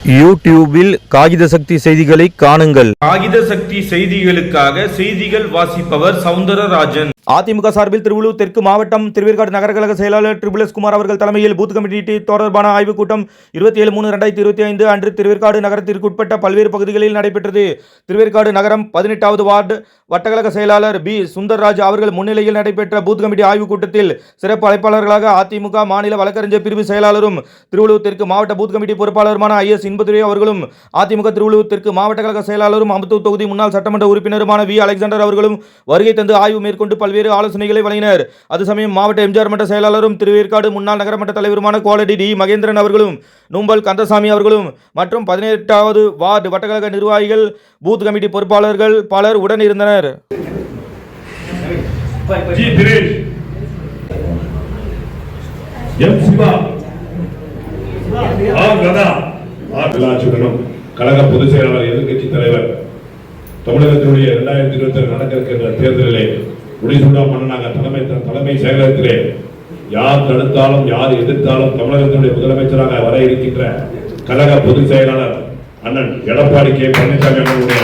யூடியூபில் காகித சக்தி செய்திகளை காணுங்கள். காகித சக்தி செய்திகளுக்காக செய்திகள் வாசிப்பவர் சவுந்தரராஜன். அதிமுக சார்பில் திருவள்ளூர் தெற்கு மாவட்டம் திருவேற்காடு நகர கழக செயலாளர் ட்ரிபிள் குமார் அவர்கள் தலைமையில் பூத் கமிட்டி தொடர்பான ஆய்வுக் கூட்டம் 27/3/2025 அன்று திருவேற்காடு நகரத்திற்குட்பட்ட பல்வேறு பகுதிகளில் நடைபெற்றது. திருவேற்காடு நகரம் 18வது வார்டு வட்டக்கழக செயலாளர் பி சுந்தர்ராஜ் அவர்கள் முன்னிலையில் நடைபெற்ற பூத் கமிட்டி ஆய்வுக் கூட்டத்தில் சிறப்பு அழைப்பாளர்களாக அதிமுக மாநில வழக்கறிஞர் பிரிவு செயலாளரும் திருவள்ளூர் தெற்கு மாவட்ட பூத் கமிட்டி பொறுப்பாளருமான ஐஎஸ் இன்பதுரை அவர்களும், அதிமுக திருவள்ளூர் தெற்கு மாவட்ட கழக செயலாளரும் அம்பத்தூர் தொகுதி முன்னாள் சட்டமன்ற உறுப்பினருமான வி அலெக்சாண்டர் அவர்களும் வருகை தந்து ஆய்வு மேற்கொண்டு பல்வேறு ஆலோசனைகளை வழங்கினர். அது சமயம் மாவட்ட எம்ஜிஆர் மன்ற செயலாளரும் திருவேற்காடு முன்னாள் நகரமன்ற தலைவருமான கோலடி டி மகேந்திரன் அவர்களும், நூம்பல் கந்தசாமி அவர்களும் மற்றும் 18வது வார்டு வட்டக்கழக நிர்வாகிகள், பூத் கமிட்டி பொறுப்பாளர்கள் பலர் உடன் இருந்தனர். கழக பொதுச் செயலாளர், எதிர்கட்சி தலைவர், தமிழகத்தினுடைய 2026 நடக்க இருக்கின்ற தேர்தலிலே முடிசூடா மன்னனாக தலைமை செயலகத்திலே யார் தடுத்தாலும் யார் எதிர்த்தாலும் தமிழகத்தினுடைய முதலமைச்சராக வர இருக்கின்ற கழக பொதுச் செயலாளர் அண்ணன் எடப்பாடி கே பழனிசாமி அவர்களுடைய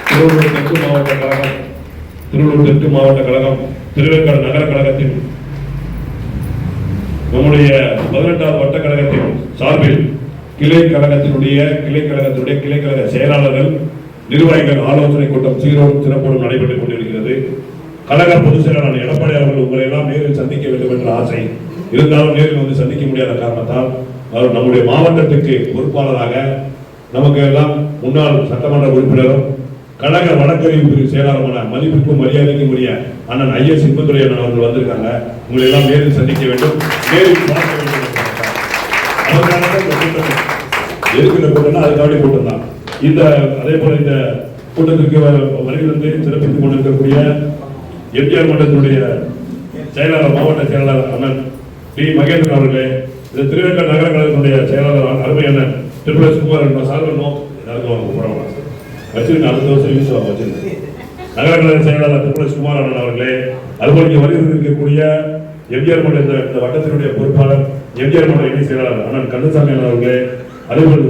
திருவள்ளூர் தெற்கு மாவட்ட கழகம், திருவள்ளூர் தெற்கு மாவட்ட கழகம், திருவேற்காடு நகர கழகத்தின் நம்முடைய 18வது வட்ட கழகத்தின் சார்பில் கிளை கழகத்தினுடைய கிளை கழக செயலாளர்கள், நிர்வாகிகள் ஆலோசனை கூட்டம் சீரோடும் சிறப்போடும் நடைபெற்றுக் கொண்டிருக்கிறது. கழக பொதுச் செயலாளர் எடப்பாடி அவர்கள் உங்களை எல்லாம் நேரில் சந்திக்க வேண்டும் என்ற ஆசை இருந்தாலும் நேரில் வந்து சந்திக்க முடியாத காரணத்தால் அவர் நம்முடைய மாவட்டத்திற்கு பொறுப்பாளராக நமக்கு எல்லாம் முன்னாள் சட்டமன்ற உறுப்பினரும் கழக வழக்கறிவு பிரிவு செயலாளரான மதிப்புக்கும் மரியாதைக்கும் உரிய அண்ணன் ஐஎஸ் இன்பதுரை அண்ணன் அவர்கள் வந்திருக்காங்க. உங்களை எல்லாம் நேரில் சந்திக்க வேண்டும், நேரில் பார்க்க வேண்டும். எதுக்கு கூட்டம் அதுக்காக கூட்டம் தான். அதே போல இந்த கூட்டத்திற்கு வருகிறது சிறப்பித்துக் கொண்டிருக்கக்கூடிய எம்ஜிஆர் மன்றத்தினுடைய செயலாளர், மாவட்ட செயலாளர் அண்ணன் டி மகேந்திரன் அவர்களே, இந்த திருவேற்காடு நகர கழகத்தினுடைய செயலாளர் அருமை அண்ணன் ட்ரிபிள் குமார் சார்பு வச்சிருக்க அடுத்த வருஷம் யூஸ் வச்சிருக்கேன். நகர கழக செயலாளர் ட்ரிபிள் குமார் அண்ணன் அவர்களே, அதுபோல் இங்கே வருகிறது இருக்கக்கூடிய எம்ஜிஆர் மன்ற இந்த வட்டத்தினுடைய பொறுப்பாளர், எம்ஜிஆர் மன்ற இணை செயலாளர் அண்ணன் கந்தசாமி அவர்களே, அதுபோல்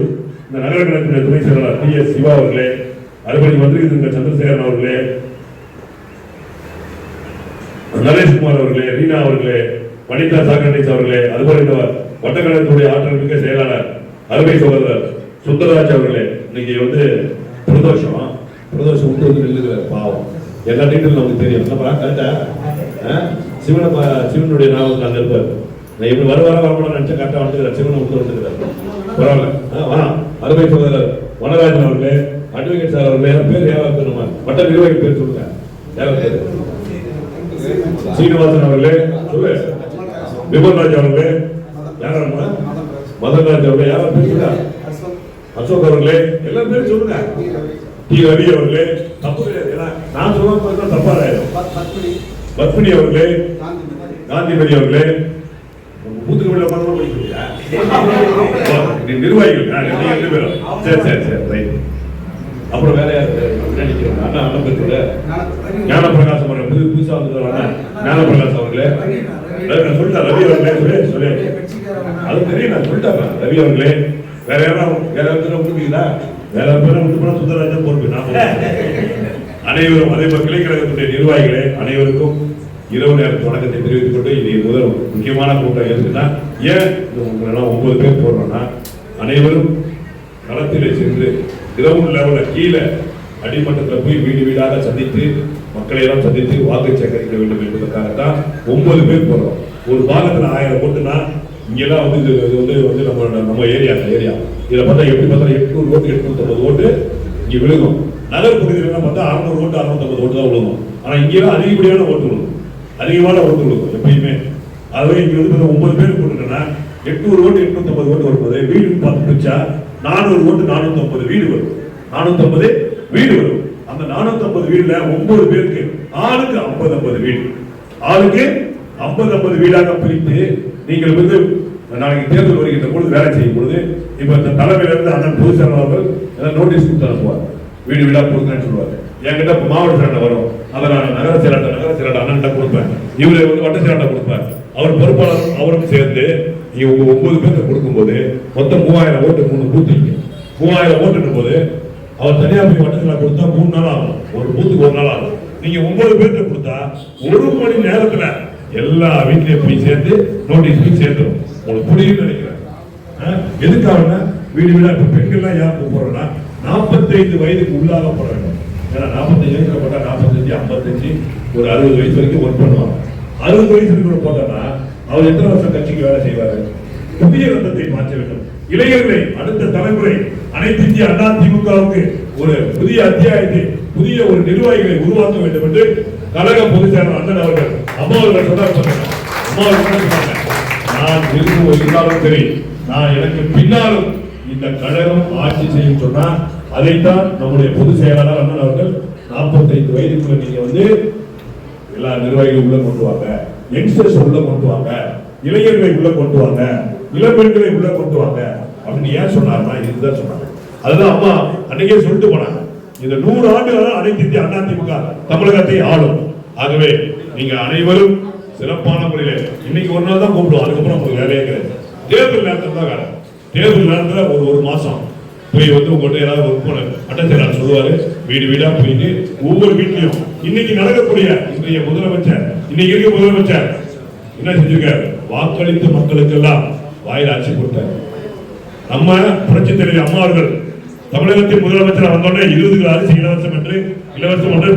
இந்த நகர கழகத்தினுடைய துணை செயலாளர் டி எஸ் சிவா அவர்களே, அதுபோல் வந்திருக்கின்ற சந்திரசேகரன் அவர்களே, நரேஷ்குமார் அவர்களே, ரீனா அவர்களே, வனிதா சாகரேஷ் அவர்களே, அதுபோல் இந்த வட்டக்கழகத்துடைய ஆற்றல் மிக்க செயலாளர் அருமை சகோதரர் சுந்தரராஜ் அவர்களே, இன்னைக்கு பிரதோஷம் விட்டு நில்லுகிறார். பாவம் எல்லா டீட்டெயில் நமக்கு தெரியும். கரெக்டா சிவனுடைய நாமத்தில் அங்க இருப்பார். நான் இப்படி வரப்பட நினைச்சா கரெக்டா வந்துக்கிறார். சிவனை வந்துக்கிறார். பரவாயில்ல. அருமை சகோதரர் வனராஜன் அவர்களே, அட்வொகேட் சார் அவர்களே, பேர் யாராவது நம்ம வட்ட நிர்வாகி பேர் சொல்லுங்க. யாராவது பேர்? சீனிவாசன் அவர்களே, சொல்லு. விமல்ராஜ் அவர்களே, யாரும் மதன்ராஜ் அவர்களே, யாரும் பேசுங்க. அசோக் அவர்களே, எல்லா பேரும் சொல்லுங்க. டி ரவி அவர்களே, தப்பு கிடையாது. நான் சொல்ல தப்பா பத்மினி அவர்களே, காந்திமதி அவர்களே, பூத்துக்கு நிர்வாகிகள் அப்புறம் வேற அண்ணா ஞானப்பிரகாசம் அவர்கள் புதுசா வந்து ஞானப்பிரகாசம் அவர்களே, சொல்லிட்டேன். ரவி அவர்களே சொல்லு, அது தெரியும், நான் சொல்லிட்டேன். ரவி அவர்களே, வேற யாராவது விட்டுப்பீங்களா? வேற பேரை விட்டு போனா சுந்தரராஜன் பொறுப்பு. அனைவரும் அதே போல கிளை கழகத்துடைய நிர்வாகிகளே அனைவருக்கும் இரவு நேரத்து வணக்கத்தை தெரிவித்துக் கொண்டு இது முதல் முக்கியமான கூட்டம் எதுக்குன்னா, ஏன் 9 பேர் போடுறோம்னா, அனைவரும் களத்திலே சென்று கிரவுண்ட் லெவல்ல கீழே அடிமட்டத்தில் போய் வீடு வீடாக சந்தித்து மக்களை எல்லாம் சந்தித்து வாக்கு சேகரிக்க வேண்டும் என்பதற்காகத்தான் 9 பேர் போடுறோம். ஒரு பாகத்தில் 1000 ஓட்டுனா இங்கெல்லாம் நம்ம ஏரியா இதில் பார்த்தா எப்படி பார்த்தா 800 ஓட்டு 850 ஓட்டு இங்கே விழுகும். நகர் பகுதியில் பார்த்தா 600 ஓட்டு 650 ஓட்டு தான் விழுகும். ஆனால் இங்கெல்லாம் அதிகப்படியான ஓட்டு விழுகும், அதிகமான ஓட்டு விழுகும் எப்பயுமே. அதுவே இங்கே 9 பேர் போட்டுருக்கேன்னா 800 ஓட்டு 850 ஓட்டு வரும்போது வீடு பார்த்து பிடிச்சா 400 ஓட்டு 450 வீடு வரும். 450 வீடு வரும். அந்த 450 வீடுல 9 பேருக்கு ஆளுக்கு 50 வீடு, ஆளுக்கு 50 வீடாக பிரித்து நீங்கள் நாளைக்கு தேர்தல் வருகின்ற பொழுது வேலை செய்யும் பொழுது இப்ப இந்த தலைமையிலிருந்து அண்ணன் பொதுச் செயலாளர்கள் நோட்டீஸ் கொடுத்து அனுப்புவார். வீடு வீடா கொடுங்கன்னு சொல்லுவாரு. என்கிட்ட மாவட்ட செயலாளர் வரும், அதை நான் நகர செயலாளர் அண்ணன் கொடுப்பேன். இவரு வட்ட செயலாளர் கொடுப்பார். அவர் பொறுப்பாளர் அவரும் சேர்ந்து நீங்க உங்க 9 பேருக்கு கொடுக்கும்போது மொத்தம் 3000 ஓட்டு 3 பூத்து 3000 ஓட்டுன்ற போது அவர் தனியா போய் வட்டத்தில் கொடுத்தா 3 நாள் ஆகும், ஒரு பூத்துக்கு 1 நாள் ஆகும். நீங்க 9 பேருக்கு கொடுத்தா 1 மணி நேரத்துல எல்லா வீட்லயும் போய் சேர்ந்து நோட்டீஸ் போய் சேர்ந்துடும். உங்களுக்கு புரியுதுன்னு நினைக்கிறேன். எதுக்காக வீடு வீடா இப்ப பெண்கள்லாம் ஏன் போறோம்னா 45 வயதுக்கு உள்ளாக போட வேண்டும். ஏன்னா 45 வயசுல போட்டா 45, 55, ஒரு 60 வயசு வரைக்கும் ஒர்க் பண்ணுவாங்க. 60 வயசு இருக்கிற போட்டோம்னா அவர் எத்தனை வருஷம் கட்சிக்கு வேலை செய்வாரு? புதிய ரத்தத்தை மாற்ற வேண்டும். இளைஞர்களை அடுத்த தலைமுறை அனைத்து இந்திய அண்ணா திமுகவுக்கு ஒரு புதிய அத்தியாயத்தை, புதிய ஒரு நிர்வாகிகளை உருவாக்க வேண்டும் என்று கழக பொதுச் செயலாளர் அண்ணன் அவர்கள் அம்மா அவர்கள் சொன்னாங்க. அம்மா அவர்கள் சொன்னாங்க, நான் இருந்தாலும் சரி, நான் எனக்கு பின்னாலும் இந்த கழகம் ஆட்சி செய்யும் சொன்னா அதைத்தான் நம்முடைய பொதுச் செயலாளர் அண்ணன் அவர்கள் 45 வயதுக்குள்ள நீங்க எல்லா நிர்வாகிகளும் உள்ள கொண்டு வாங்க, யங்ஸ்டர்ஸ் உள்ள கொண்டு வாங்க, இளைஞர்களை உள்ள கொண்டு வாங்க, இளம்பெண்களை உள்ள கொண்டு வாங்க அப்படின்னு ஏன் சொன்னார்னா இதுதான் சொன்னாங்க. அதுதான் அம்மா அன்னைக்கே சொல்லிட்டு போனாங்க, இந்த 100 ஆண்டுகளாக அனைத்து இந்திய அண்ணா திமுக தமிழகத்தை ஆளும். ஆகவே நீங்க அனைவரும் சிறப்பான முறையில இன்னைக்கு ஒரு நாள் தான் கூப்பிடுவோம், அதுக்கப்புறம் உங்களுக்கு வேலையே கிடையாது. தேர்தல் நேரத்தில் தான் வேலை. தேர்தல் நேரத்தில் ஒரு மாசம் போய் உங்கள்கிட்ட ஏதாவது ஒர்க் பண்ண அட்டை சொல்லுவாரு. வீடு வீடா போயிட்டு ஒவ்வொரு வீட்லயும் இன்னைக்கு நடக்கக்கூடிய இன்றைய முதலமைச்சர், இன்னைக்கு இருக்க முதலமைச்சர் என்ன செஞ்சிருக்காரு? வாக்களித்த மக்களுக்கு எல்லாம் வாயில் ஆட்சி கொடுத்தார். நம்ம புரட்சி தலைவர் அம்மா அவர்கள் தமிழகத்தின் முதலமைச்சர் வந்தோடனே 20 அரிசி இலவசம் என்று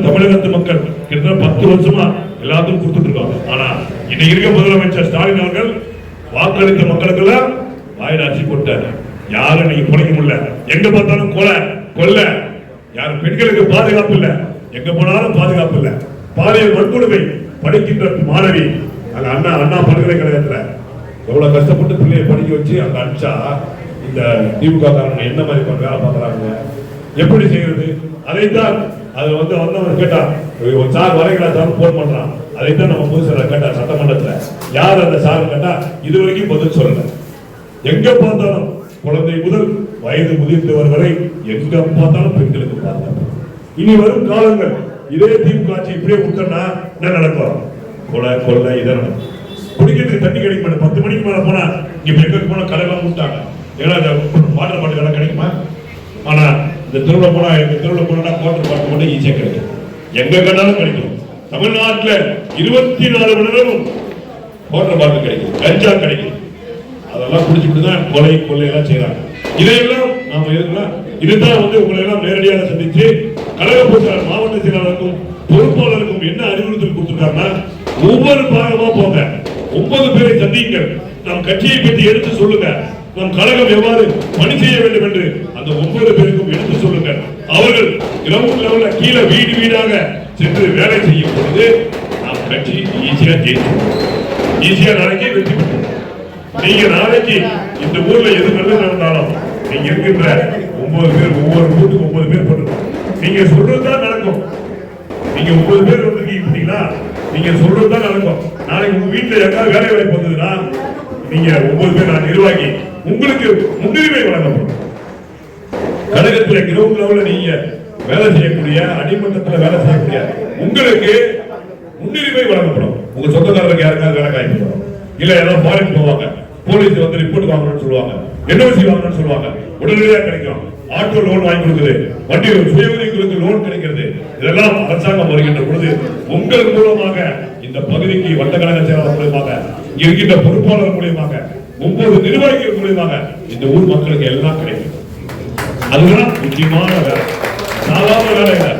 தமிழகத்து மக்கள் கிட்டத்தட்ட 10 வருஷமா எல்லாத்துக்கும் கொடுத்துட்டு இருக்காங்க. ஆனா இன்னைக்கு இருக்க முதலமைச்சர் ஸ்டாலின் அவர்கள் வாக்களித்த மக்களுக்கு எல்லாம் வாயில் ஆட்சி கொடுத்தாரு. யாரும் நீங்க பிடிக்க முடியல, எங்க பார்த்தாலும் கொல்ல, யாரும் பெண்களுக்கு பாதுகாப்பு இல்ல, எங்க போனாலும் பாதுகாப்பு இல்ல, பாலியல் வன்கொடுமை, படிக்கின்ற மாணவி அங்க அண்ணா பல்கலைக்கழகத்துல எவ்வளவு கஷ்டப்பட்டு பிள்ளையை படிக்க வச்சு அங்க அடிச்சா இந்த திமுக காரங்க என்ன மாதிரி வேலை பார்க்கறாங்க, எப்படி செய்யறது? அதைத்தான் அது வந்தவர் கேட்டா சார் வரைகளா சார் போன் பண்றான். அதைத்தான் நம்ம புதுசாக கேட்டா சட்டமன்றத்துல யார் அந்த சார் கேட்டா இது வரைக்கும் பதில் சொல்லல. எங்க பார்த்தாலும் குழந்தை முதல் வயது முதிர்ந்தவர் வரை எங்க பார்த்தாலும் பெண்களுக்கு பாதுகாப்பு. இனி வரும் காலங்கள் இதே திமுக ஆட்சி இப்படியே விட்டோம்னா என்ன நடக்கும்? கொலை இதை நடக்கும். குடிக்கிறதுக்கு தண்ணி கிடைக்க மாட்டேன். 10 மணிக்கு மேல போனா இங்க பெண்களுக்கு போனா கடையெல்லாம் விட்டாங்க. ஏன்னா வாட்டர் பாட்டில் எல்லாம் கிடைக்குமா? ஆனா இந்த தெருவுல போனா வாட்டர் பாட்டில் மட்டும் ஈஸியா கிடைக்கும், எங்க கேட்டாலும் கிடைக்கும். தமிழ்நாட்டில் 24 மணி நேரமும் வாட்டர் பாட்டில் கிடைக்கும், கஞ்சா கிடைக்கும். அதெல்லாம் குடிச்சுட்டு தான் கொள்ளையெல்லாம் செய்யறாங்க. இதையெல்லாம் நாம எதுக்கலாம்? இதுதான் உங்களை எல்லாம் நேரடியாக சந்திச்சு கழக பொதுச்செயலாளர் மாவட்ட செயலாளருக்கும் பொறுப்பாளருக்கும் என்ன அறிவுறுத்தல் கொடுத்திருக்காங்கன்னா, ஒவ்வொரு பாகமா போங்க, 9 பேரை சந்தியுங்கள், நம் கட்சியை பற்றி எடுத்து சொல்லுங்க, நம் கழகம் எவ்வாறு பணி செய்ய வேண்டும் என்று அந்த 9 பேருக்கும் எடுத்து சொல்லுங்க. அவர்கள் கிரவுண்ட் லெவல்ல கீழே வீடு வீடாக சென்று வேலை செய்யும் பொழுது நாம் கட்சி ஈஸியா ஜெயிச்சோம், ஈஸியா நாளைக்கே வெற்றி பெற்றோம். நீங்க நாளைக்கு இந்த ஊர்ல எது நல்லது நடந்தாலும் நீங்க இருக்கின்ற 9 பேர், ஒவ்வொரு பூத்துக்கு 9 பேர் போட்டுருக்கோம். நீங்க சொல்றதுதான் நடக்கும். நீங்க 9 பேர் வந்திருக்கீங்க, நீங்க சொல்றதுதான் நடக்கும். நாளைக்கு உங்க வீட்டுல யாராவது வேலை வாய்ப்பு வந்ததுன்னா நீங்க 9 பேர் நான் நிர்வாகி, உங்களுக்கு முன்னுரிமை வழங்கப்படும். கழகத்தில் கிரவுண்ட் லெவல்ல நீங்க வேலை செய்யக்கூடிய, அடிமட்டத்தில் வேலை செய்யக்கூடிய உங்களுக்கு முன்னுரிமை வழங்கப்படும். உங்க சொந்தக்காரருக்கு யாருக்காவது வேலை காய்ப்பு வரும், இல்ல ஏதாவது ஃபாரின் போவாங்க, போலீஸ் ரிப்போர்ட் வாங்கணும்னு சொல்லுவாங்க, என்ஓசி வாங்கணும்னு சொல்லுவாங்க, உடனடியாக கிடைக்கும். ஆட்டோ லோன் வாங்கி கொடுக்குது, வண்டி சுய உதவிகளுக்கு லோன் கிடைக்கிறது. இதெல்லாம் அரசாங்கம் வருகின்ற பொழுது உங்கள் மூலமாக இந்த பகுதிக்கு வட்டக்கழக செயலாளர் மூலமாக, இருக்கின்ற பொறுப்பாளர் மூலமாக, 9 நிர்வாகிகள் மூலமாக இந்த ஊர் மக்களுக்கு எல்லாம் கிடைக்கும். அதுதான் முக்கியமான வேலை, சாதாரண வேலை இல்லை.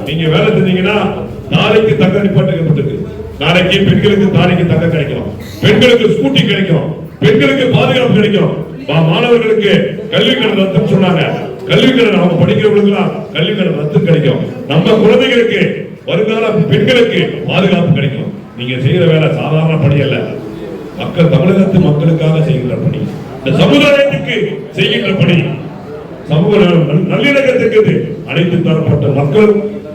நீங்க வேலை செஞ்சீங்கன்னா நாளைக்கு தங்க நிப்பாட்டுக்கப்பட்டிருக்கு, நாளைக்கு பெண்களுக்கு தாலிக்கு தங்க கிடைக்கும், பெண்களுக்கு ஸ்கூட்டி கிடைக்கும், பெண்களுக்கு பாதுகாப்பு கிடைக்கும், மாணவர்களுக்கு கல்வி கடன் ரத்து சொன்னாங்க, கல்வி கடன் அவங்க படிக்கிறவங்களுக்கு கல்வி கடன் ரத்து கிடைக்கும், நம்ம குழந்தைகளுக்கு வருங்கால பெண்களுக்கு பாதுகாப்பு கிடைக்கும். நீங்க செய்யற வேலை சாதாரண பணி அல்ல, தமிழகத்து மக்களுக்காக செய்கின்ற பணி, இந்த சமுதாயத்துக்கு செய்கின்ற பணி, சமூக நல்லிணக்கத்துக்கு அனைத்து தரப்பட்ட மக்கள்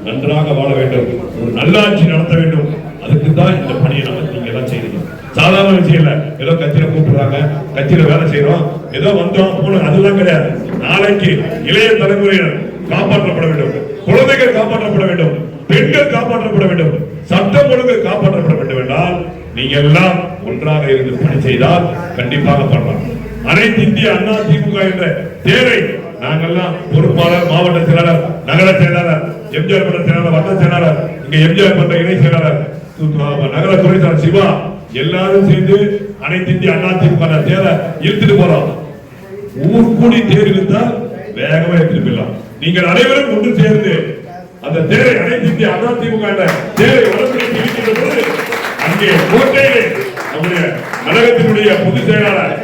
நன்றாக வாழ வேண்டும், ஒரு நல்லாட்சி நடத்த வேண்டும். அதுக்கு தான் இந்த பணியை நீங்க எல்லாம் செய்றீங்க. சாதாரண விஷயம் இல்ல, ஏதோ கட்சியில கூப்பிடுறாங்க, கட்சியில வேலை செய்யறோம், ஏதோ வந்தோம் போனோம், அதெல்லாம் கிடையாது. நாளைக்கு இளைய தலைமுறையினர் காப்பாற்றப்பட வேண்டும், குழந்தைகள் காப்பாற்றப்பட வேண்டும், பெண்கள் காப்பாற்றப்பட வேண்டும், சட்டம் ஒழுங்கு காப்பாற்றப்பட வேண்டும் என்றால் நீங்க எல்லாம் ஒன்றாக இருந்து பணி செய்தால் கண்டிப்பாக பண்ணலாம். அனைத்து இந்திய அண்ணா திமுக என்ற தேரை நாங்கெல்லாம் பொறுப்பாளர், மாவட்ட செயலாளர், நகர செயலாளர், எம்ஜிஆர் மன்ற செயலாளர், வட்ட செயலாளர், இங்க எம்ஜிஆர் மன்ற இணை செயலாளர், நகர துறை செயலாளர் சிவா எல்லாரும் சேர்ந்து அனைத்து இந்திய அண்ணா திமுக தேரை இழுத்துட்டு போறோம். ஊர் கூடி தேர் இழுத்தால் வேகமா எடுத்துட்டு போயிடலாம். நீங்கள் அனைவரும் ஒன்று சேர்ந்து அந்த தேரை அனைத்து இந்திய அண்ணா திமுக என்ற தேரை வளர்ச்சி இருக்கின்ற போது அங்கே கோட்டையிலே நம்முடைய கழகத்தினுடைய பொதுச் செயலாளர்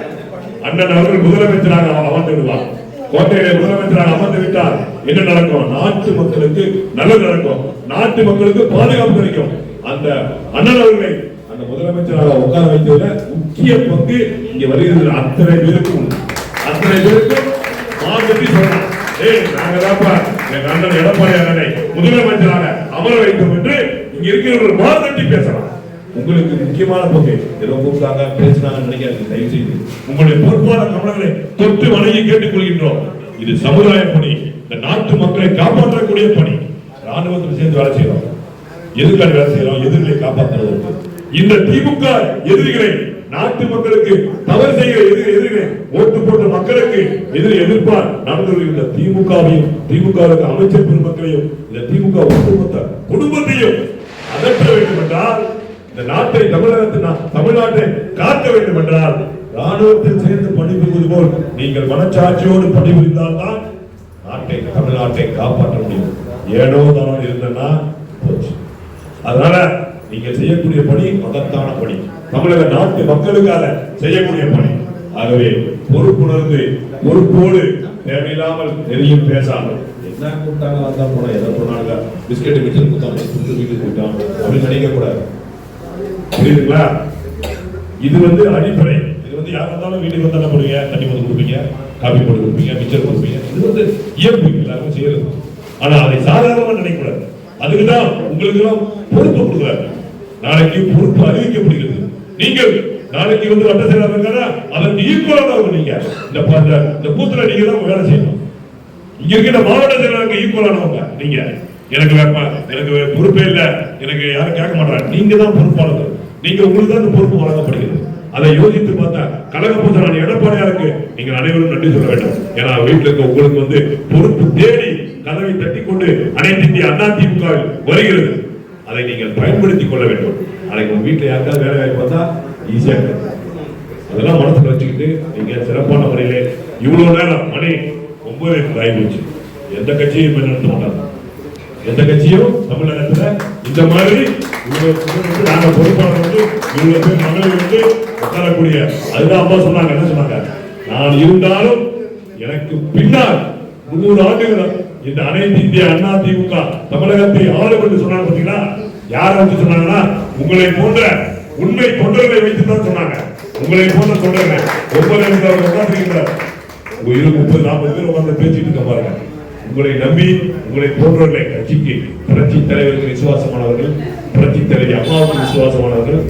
அண்ணன் அவர்கள் முதலமைச்சராக அமர்ந்து விடுவார். கோட்டையிலே முதலமைச்சராக அமர்ந்து விட்டால் என்ன நடக்கும்? நாட்டு மக்களுக்கு நல்லது நடக்கும், நாட்டு மக்களுக்கு பாதுகாப்பு கிடைக்கும். அந்த அண்ணன் அவர்களை அந்த முதலமைச்சராக உட்கார வைத்ததுல முக்கிய பங்கு இங்க வருகிறது. அத்தனை பேருக்கும் மாற்றி சொல்லலாம், நாங்கதாப்பா எங்க அண்ணன் எடப்பாடி அண்ணனை முதலமைச்சராக அமர வைத்தோம் என்று இங்க இருக்கிறவர்கள் மாற்றி பேசலாம். உங்களுக்கு முக்கியமான பங்கு ஏதோ கூப்பிட்டாங்க பேசினாங்க நினைக்காது. தயவு செய்து உங்களுடைய பொறுப்பாளர் கமலங்களை தொட்டு வணங்கி கேட்டுக் கொள்கின்றோம். இது சமுதாய பணி, இந்த நாட்டு மக்களை காப்பாற்றக்கூடிய பணி. ராணுவத்தில் சேர்ந்து வேலை செய்யறோம், எதிர்கால வேலை செய்யறோம், எதிர்களை காப்பாற்றுவதற்கு. இந்த திமுக எதிரிகளை, நாட்டு மக்களுக்கு தவறு செய்கிற எதிரிகளை, ஓட்டு போட்ட மக்களுக்கு எதிர்ப்பார் நடந்து இந்த திமுகவையும், திமுக அமைச்சர் பெருமக்களையும், இந்த திமுக ஒட்டுமொத்த குடும்பத்தையும் அகற்ற வேண்டும் என்றால், இந்த நாட்டை தமிழ்நாட்டை காக்க வேண்டும் என்றால் ராணுவத்தில் சேர்ந்து பணிபுரிவது போல் நீங்கள் மனச்சாட்சியோடு பணிபுரிந்தால் தான் நாட்டை, தமிழ்நாட்டை காப்பாற்ற முடியும். ஏனோ தான் இருந்தனா போச்சு. அதனால நீங்கள் செய்யக்கூடிய பணி மகத்தான பணி, தமிழக நாட்டு மக்களுக்காக செய்யக்கூடிய பணி. ஆகவே பொறுப்புணர்ந்து பொறுப்போடு தேவையில்லாமல் எதையும் பேசாமல் என்ன கூப்பிட்டாங்க அதான் போனா எதை போனாங்க பிஸ்கெட் மிச்சர் கொடுத்தாங்க வீட்டுக்கு போயிட்டான் அப்படின்னு நினைக்க கூடாது. புரியுதுங்களா? இது அடிப்படை. இது யார் வந்தாலும் வீட்டுக்கு வந்து என்ன பண்ணுவீங்க? தண்ணி போட்டு கொடுப்பீங்க, காபி போட்டு கொடுப்பீங்க, மிச்சர் கொடுப்பீங்க. இது இயல்பு, எல்லாருமே செய்யறது. ஆனா அதை சாதாரணமா நினைக்க கூடாது. அதுக்குதான் உங்களுக்கு எல்லாம் பொறுப்பு கொடுக்குறாரு. நாளைக்கு பொறுப்பு அறிவிக்கப்படுகிறது. நீங்கள் நாளைக்கு வட்ட செயலாளர் இருக்காங்க, அதற்கு ஈக்குவலானவங்க நீங்க. இந்த பூத்துல நீங்க தான் வேலை செய்யணும். இங்க இருக்கிற மாவட்ட செயலாளருக்கு ஈக்குவலானவங்க நீங்க. எனக்கு பொறுப்பே இல்ல, எனக்கு யாரும் கேட்க மாட்டாங்க. நீங்க தான் பொறுப்பாளர்கள். நீங்க உங்களுக்கு தான் பொறுப்பு வழங்கப்படுகிறது. அதை யோசித்து பார்த்தா கழக பொதுச் எடப்பாடியாருக்கு நீங்கள் அனைவரும் நன்றி சொல்ல வேண்டும். ஏன்னா வீட்டில் இருக்க உங்களுக்கு பொறுப்பு தேடி கதவை தட்டி கொண்டு அனைத்து இந்திய அண்ணா திமுக வருகிறது. அதை நீங்கள் பயன்படுத்திக் கொள்ள வேண்டும். நாளைக்கு உங்க வீட்டில் யாருக்காவது வேலை வாய்ப்பு வந்தா ஈஸியா இருக்கும். அதெல்லாம் மனசுல வச்சுக்கிட்டு நீங்க சிறப்பான முறையிலே இவ்வளவு நேரம் மணி 9 ஆயிடுச்சு. எந்த கட்சியும் நடத்த மாட்டாங்க. எந்த கட்சியும் தமிழகத்துல இந்த மாதிரி நாங்க பொறுப்பாளர் இவ்வளவு பேர் மகளிர் உட்காரக்கூடிய. அதுதான் அம்மா சொன்னாங்க. என்ன சொன்னாங்க? நான் இருந்தாலும் எனக்கு பின்னால் 100 ஆண்டுகள் இந்த அனைத்து இந்திய அண்ணா திமுக தமிழகத்தை ஆளும் என்று சொன்னாங்க. பார்த்தீங்களா? யார் வந்து சொன்னாங்கன்னா உங்களை போன்ற உண்மை தொண்டர்களை வைத்துதான் சொன்னாங்க. உங்களை போன்ற தொண்டர்கள் உட்கார்ந்துருக்கிறார். 30-40 பேர் உட்கார்ந்து பேசிட்டு இருக்க பாருங்க. உங்களை நம்பி உங்களை போன்றவர்களை கட்சிக்கு புரட்சி தலைவருக்கு விசுவாசமானவர்கள், புரட்சி தலைவி அம்மாவுக்கு விசுவாசமானவர்கள்,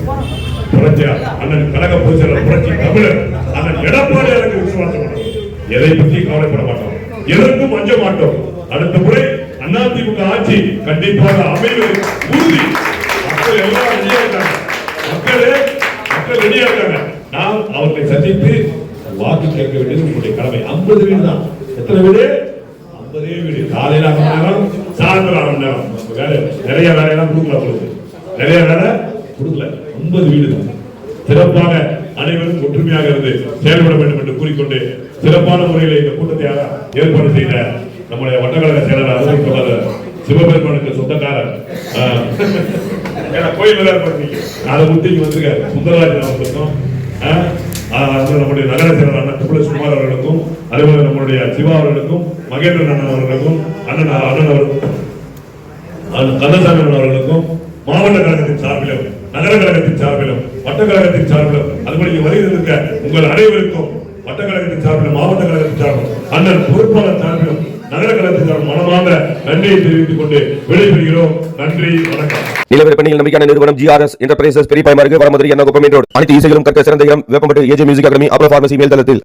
புரட்சி அண்ணன் கழக பொதுச் செயலாளர் புரட்சி தமிழர் அண்ணன் எடப்பாடியாருக்கு விசுவாசமானவர்கள். எதை பற்றி கவலைப்பட மாட்டோம், எதற்கும் அஞ்ச மாட்டோம். அடுத்த முறை அதிமுக ஆட்சி கண்டிப்பாக அமைவது உறுதி. மக்கள் எல்லாம் ரெடியா இருக்காங்க. மக்கள் ரெடியா இருக்காங்க. நாம் அவர்களை சந்தித்து வாக்கு கேட்க வேண்டியது உங்களுடைய கடமை. 50 வீடு தான். எத்தனை வீடு? 50 வீடு. காலையில 1 மணி நேரம், சாயந்தரம் 1 மணி நேரம். நிறைய வேலையெல்லாம் கொடுக்கல, உங்களுக்கு நிறைய வேலை கொடுக்கல. 50 வீடு தான். சிறப்பாக அனைவரும் ஒற்றுமையாக இருந்து செயல்பட வேண்டும் என்று கூறிக்கொண்டு சிறப்பான முறையில் இந்த கூட்டத்தை ஏற்பாடு செய்த நம்முடைய வட்டக்கழக செயலாளர் அலுவலர் சிவபெருமானுக்கு சொந்தக்காரர் கோயில் அதை முத்தி வந்திருக்காரு சுந்தரராஜன் அவர்களுக்கும், நம்முடைய நகர செயலாளர் அண்ணன் துளசி குமார் அவர்களுக்கும், அதேபோல நம்முடைய சிவா அவர்களுக்கும், மகேந்திரன் அண்ணன் அவர்களுக்கும், அண்ணன் அவர்களுக்கும், கந்தசாமி அவர்களுக்கும், மாவட்ட கழகத்தின் சார்பிலும், நகர கழகத்தின் சார்பிலும், வட்டக்கழகத்தின் சார்பிலும், அதுபோல இங்கே வருகின்ற உங்கள் அனைவருக்கும் வட்டக்கழகத்தின் சார்பிலும், மாவட்ட கழகத்தின் சார்பிலும், அண்ணன் பொறுப்பாளர் சார்பிலும், நகர கழகத்தின் சார்பிலும் மனமார்ந்த நன்றியை தெரிவித்துக் கொண்டு விடைபெறுகிறோம். நன்றி, வணக்கம். நிலவரப்பணியில் நம்பிக்கையான நிறுவனம் GRS என்டர்பிரைசஸ் பெரிய பாய்மார்க்கு வடமதுரை எண்ண குப்பம் ரோடு. அனைத்து இசைகளும் கற்க சிறந்த இடம் வேப்பம்பட்டு AJ மியூசிக் அகாடமி அப்ரோ பார்மசி மேல்தளத்தில்.